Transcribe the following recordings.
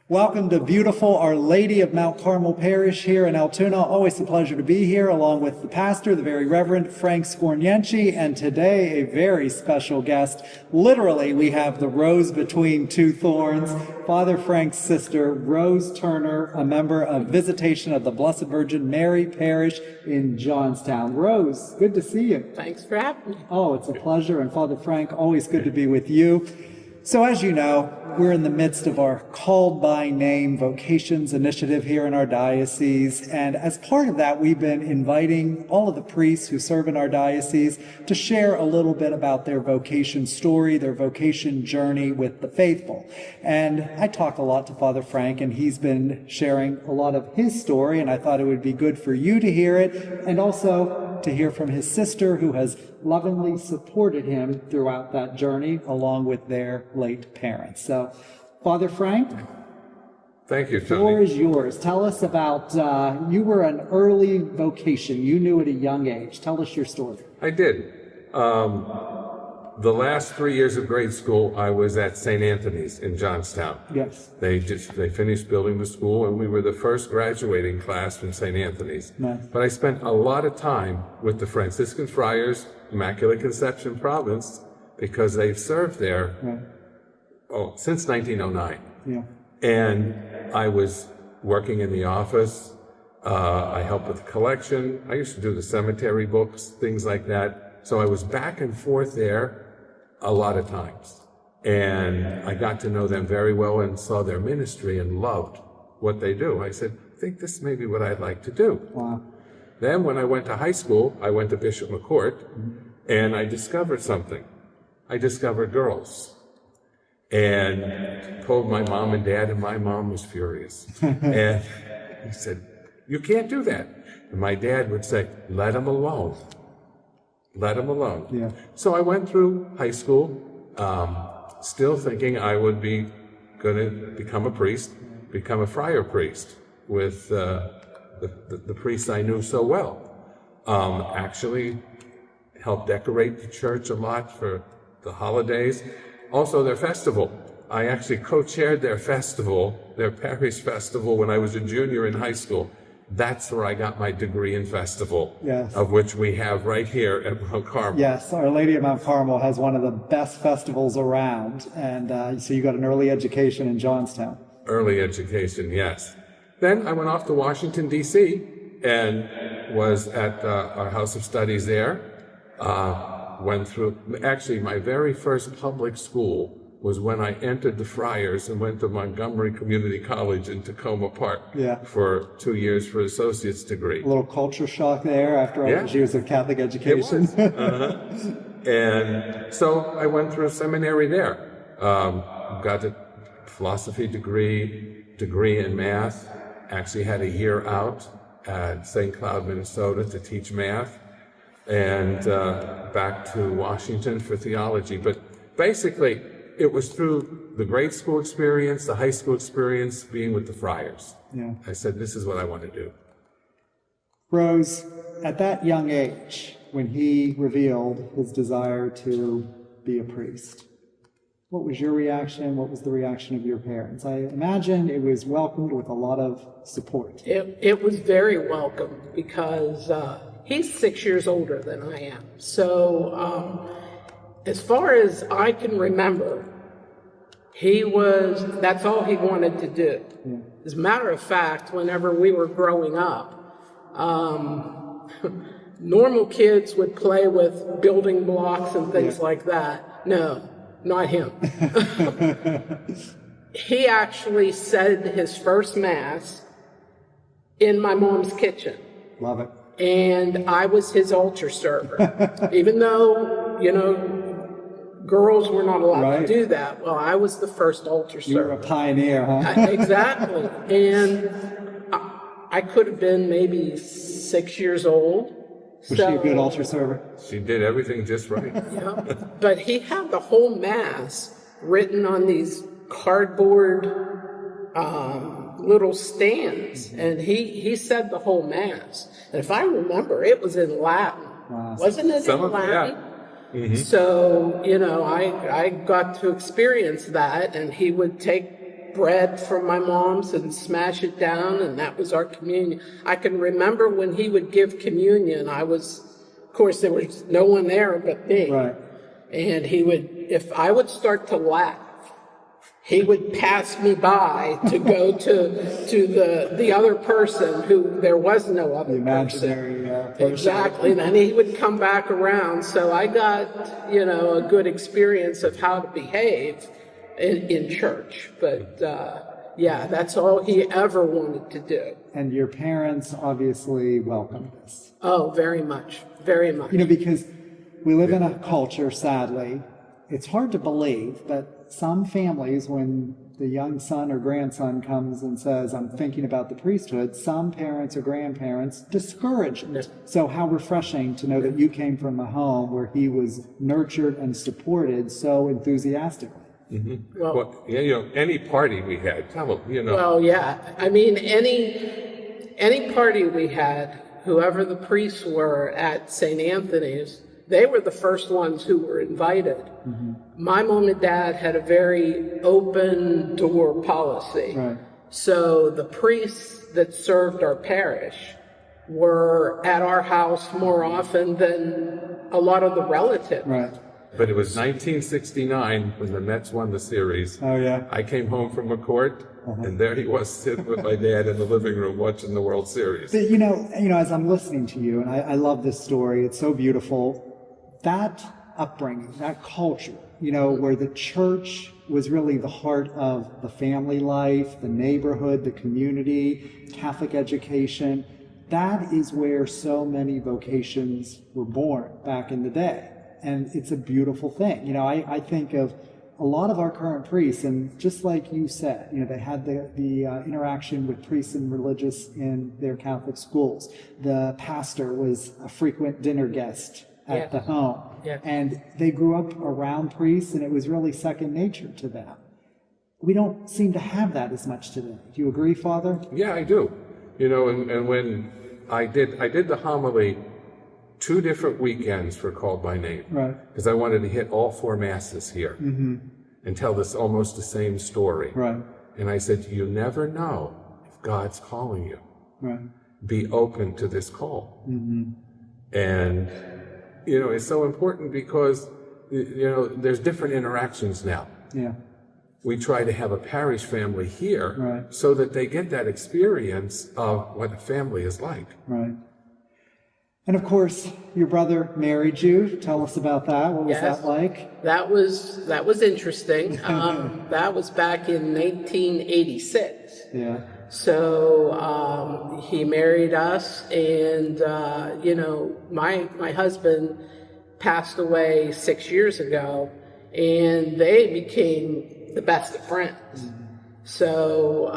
Welcome to beautiful Our Lady of Mount Carmel Parish here in Altoona. Always a pleasure to be here along with the pastor, the very Reverend Frank Scornienci, and today a very special guest. Literally, we have the rose between two thorns, Father Frank's sister, Rose Turner, a member of Visitation of the Blessed Virgin Mary Parish in Johnstown. Rose, good to see you. Thanks for having me. Oh, it's a pleasure. And Father Frank, always good to be with you. So as you know, we're in the midst of our Called by Name Vocations initiative here in our diocese. And as part of that, we've been inviting all of the priests who serve in our diocese to share a little bit about their vocation story, their vocation journey with the faithful. And I talk a lot to Father Frank, and he's been sharing a lot of his story, and I thought it would be good for you to hear it, and also to hear from his sister, who has lovingly supported him throughout that journey, along with their late parents. So, Father Frank, thank you, the Tony. floor is yours. Tell us about, you were an early vocation. You knew at a young age. Tell us your story. I did. The last 3 years of grade school, I was at St. Anthony's in Johnstown. Yes. They finished building the school, and we were the first graduating class from St. Anthony's. Nice. But I spent a lot of time with the Franciscan Friars, Immaculate Conception Province, because they've served there since 1909. Yeah. And I was working in the office. I helped with the collection. I used to do the cemetery books, things like that. So I was back and forth there a lot of times. And I got to know them very well and saw their ministry and loved what they do. I said, I think this may be what I'd like to do. Wow. Then when I went to high school, I went to Bishop McCourt, and I discovered something. I discovered girls. And told my mom and dad, and my mom was furious. And he said, you can't do that. And my dad would say, let them alone. Let them alone. Yeah. So I went through high school, still thinking I would be going to become a priest, become a friar priest with the priests I knew so well. Actually helped decorate the church a lot for the holidays. Also their festival. I actually co-chaired their festival, their parish festival, when I was a junior in high school. That's where I got my degree in festival, Yes. of which we have right here at Mount Carmel. Yes, Our Lady of Mount Carmel has one of the best festivals around. And so you got an early education in Johnstown. Early education, yes. Then I went off to Washington, D.C., and was at our House of Studies there. Went through, actually, my very first public school was when I entered the Friars and went to Montgomery Community College in Tacoma Park for 2 years for an associate's degree. A little culture shock there after all those years of Catholic education. It was. And so I went through seminary there. Got a philosophy degree in math. Actually had a year out at St. Cloud, Minnesota to teach math. And back to Washington for theology. But basically, it was through the grade school experience, the high school experience, being with the Friars. Yeah. I said, this is what I want to do. Rose, at that young age, when he revealed his desire to be a priest, what was your reaction? What was the reaction of your parents? I imagine it was welcomed with a lot of support. It was very welcome because he's 6 years older than I am. So as far as I can remember, that's all he wanted to do. Yeah. As a matter of fact, whenever we were growing up, normal kids would play with building blocks and things like that. No, not him. He actually said his first Mass in my mom's kitchen. Love it. And I was his altar server. Even though, girls were not allowed to do that. Well, I was the first altar server. You were a pioneer, huh? Exactly. And I could have been maybe 6 years old. Was she a good altar server? She did everything just right. Yeah. But he had the whole Mass written on these cardboard little stands. And he said the whole Mass. And if I remember, it was in Latin. Wow. Wasn't it in Latin? Yeah. Mm-hmm. So, I got to experience that, and he would take bread from my mom's and smash it down, and that was our communion. I can remember when he would give communion, of course, there was no one there but me. Right. And he would, if I would start to laugh, he would pass me by to go to the other person who there was no other Imaginary person. Exactly. And then he would come back around. So I got, a good experience of how to behave in church. But yeah, that's all he ever wanted to do. And your parents obviously welcomed this. Oh, very much. Very much. Because we live in a culture, sadly, it's hard to believe, but some families, when the young son or grandson comes and says, I'm thinking about the priesthood, some parents or grandparents discourage it. So how refreshing to know that you came from a home where he was nurtured and supported so enthusiastically. Mm-hmm. Well, any party we had, Well, yeah. I mean, any party we had, whoever the priests were at St. Anthony's, they were the first ones who were invited. Mm-hmm. My mom and dad had a very open door policy. Right. So the priests that served our parish were at our house more often than a lot of the relatives. Right. But it was 1969 when the Mets won the series. Oh, yeah. I came home from a court, and there he was sitting with my dad in the living room watching the World Series. But, as I'm listening to you, and I love this story, it's so beautiful, that upbringing, that culture, where the church was really the heart of the family life, the neighborhood, the community, Catholic education, that is where so many vocations were born back in the day. And it's a beautiful thing. I think of a lot of our current priests, and just like you said, they had the interaction with priests and religious in their Catholic schools. The pastor was a frequent dinner guest at the home. Yeah. And they grew up around priests, and it was really second nature to them. We don't seem to have that as much today. Do you agree, Father? Yeah, I do. And when I did the homily 2 different weekends for Called by Name. Right. Because I wanted to hit all 4 masses here and tell this almost the same story. Right. And I said, you never know if God's calling you. Right. Be open to this call. Mm-hmm. And, it's so important because, there's different interactions now. Yeah. We try to have a parish family here Right. so that they get that experience of what a family is like. Right. And of course, your brother married you. Tell us about that. What was that like? That was interesting. That was back in 1986. Yeah. So he married us, and my husband passed away 6 years ago, and they became the best of friends. Mm-hmm. So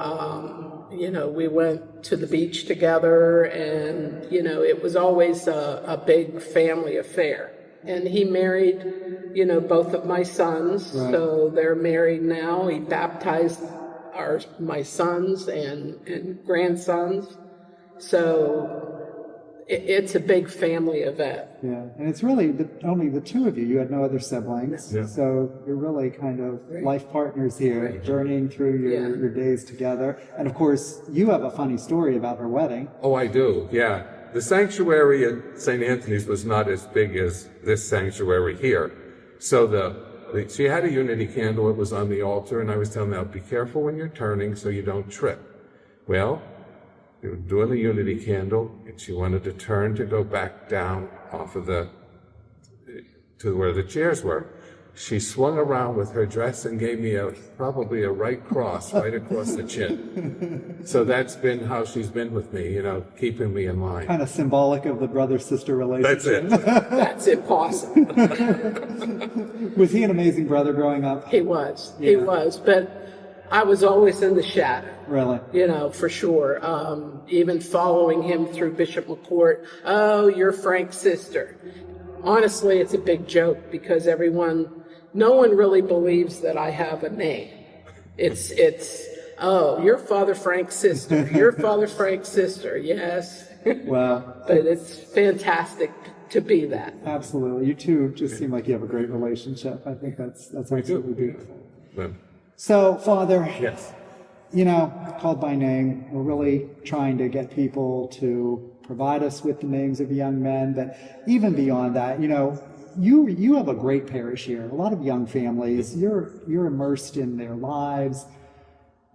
we went to the beach together, and it was always a big family affair. And he married both of my sons. Right. So they're married now. He baptized my sons and grandsons. So it's a big family event. Yeah, and it's really only the 2 of you. You had no other siblings. Yeah. So you're really kind of life partners here, journeying through your days together. And of course, you have a funny story about her wedding. Oh, I do, yeah. The sanctuary at St. Anthony's was not as big as this sanctuary here. So she had a unity candle. It was on the altar, and I was telling them, be careful when you're turning so you don't trip. Well, they were doing the unity candle, and she wanted to turn to go back down off of to where the chairs were. She swung around with her dress and gave me probably a right cross right across the chin. So that's been how she's been with me, keeping me in line. Kind of symbolic of the brother-sister relationship. That's it. That's impossible. Was he an amazing brother growing up? He was. Yeah. He was. But I was always in the shadow. Really? For sure. Even following him through Bishop McCourt. Oh, you're Frank's sister. Honestly, it's a big joke because no one really believes that I have a name. It's oh, you're Father Frank's sister. You're Father Frank's sister. Yes. Wow. But it's fantastic to be that. Absolutely. You two just seem like you have a great relationship. I think that's absolutely beautiful. Well, So, Father, yes. called by name, we're really trying to get people to provide us with the names of young men. But even beyond that, you have a great parish here, a lot of young families. You're immersed in their lives.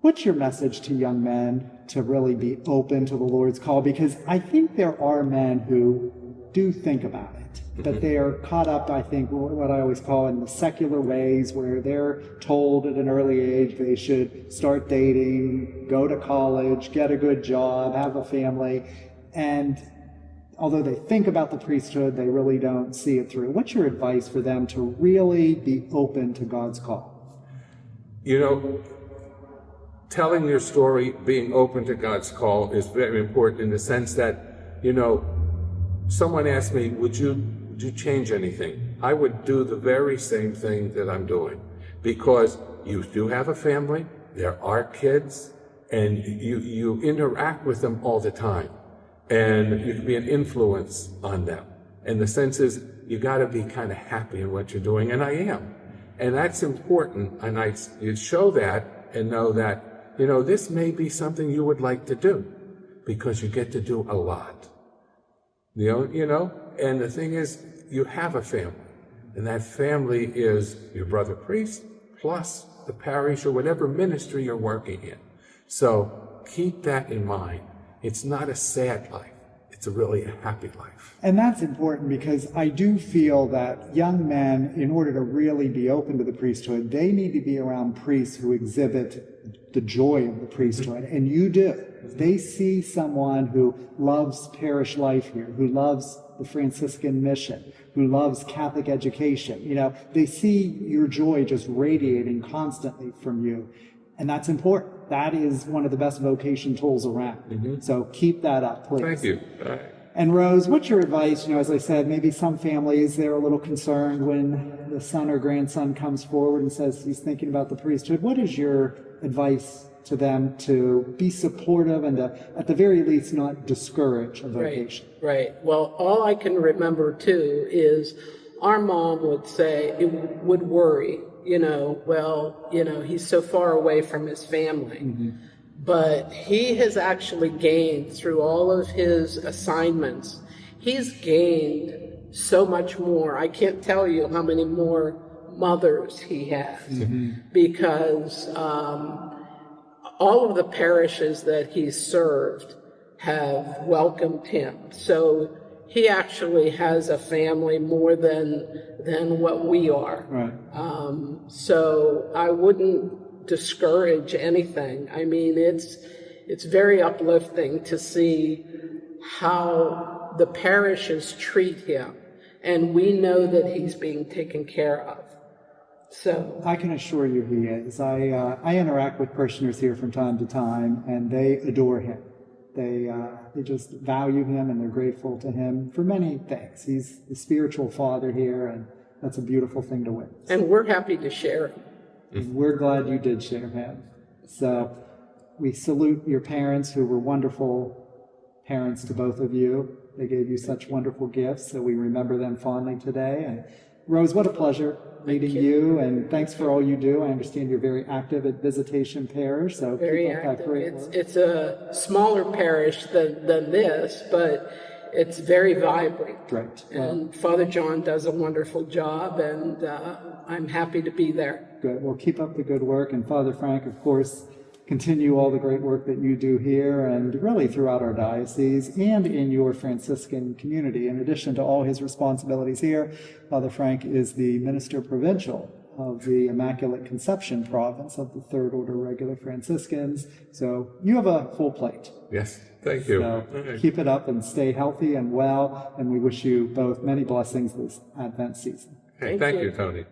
What's your message to young men to really be open to the Lord's call? Because I think there are men who do think about it, but they are caught up, I think, what I always call in the secular ways, where they're told at an early age they should start dating, go to college, get a good job, have a family. And although they think about the priesthood, they really don't see it through. What's your advice for them to really be open to God's call? Telling your story, being open to God's call is very important in the sense that, someone asked me, would you change anything? I would do the very same thing that I'm doing, because you do have a family, there are kids, and you interact with them all the time, and you can be an influence on them. And the sense is, you got to be kind of happy in what you're doing, and I am. And that's important, and you show that and know that, this may be something you would like to do, because you get to do a lot. And the thing is, you have a family, and that family is your brother priest plus the parish or whatever ministry you're working in. So keep that in mind. It's not a sad life. It's really a happy life. And that's important, because I do feel that young men, in order to really be open to the priesthood, they need to be around priests who exhibit the joy of the priesthood. And you do. They see someone who loves parish life here, who loves the Franciscan mission, who loves Catholic education. They see your joy just radiating constantly from you. And that's important. That is one of the best vocation tools around. So keep that up, please. Thank you. And Rose, what's your advice? As I said, maybe some families, they're a little concerned when the son or grandson comes forward and says he's thinking about the priesthood. What is your advice to them to be supportive and to, at the very least, not discourage a vocation? Right. Well, all I can remember, too, is our mom would say, would worry, he's so far away from his family. But he has actually gained, through all of his assignments, he's gained so much more. I can't tell you how many more mothers he has, because all of the parishes that he's served have welcomed him. So he actually has a family more than what we are. Right. So I wouldn't discourage anything. I mean, it's very uplifting to see how the parishes treat him, and we know that he's being taken care of. So I can assure you he is. I interact with parishioners here from time to time, and they adore him. They just value him, and they're grateful to him for many things. He's the spiritual father here, and that's a beautiful thing to witness. And we're happy to share him. We're glad you did share him. So we salute your parents, who were wonderful parents to both of you. They gave you such wonderful gifts, so we remember them fondly today. And Rose, what a pleasure meeting you, and thanks for all you do. I understand you're very active at Visitation Parish, so very keep up active. that great work. It's a smaller parish than this, but it's very vibrant. Right. And Father John does a wonderful job, and I'm happy to be there. Good. Well, keep up the good work. And Father Frank, of course, continue all the great work that you do here and really throughout our diocese and in your Franciscan community. In addition to all his responsibilities here, Father Frank is the Minister Provincial of the Immaculate Conception Province of the Third Order Regular Franciscans. So you have a full plate. Yes, thank you. So keep it up and stay healthy and well, and we wish you both many blessings this Advent season. Thank you, Tony.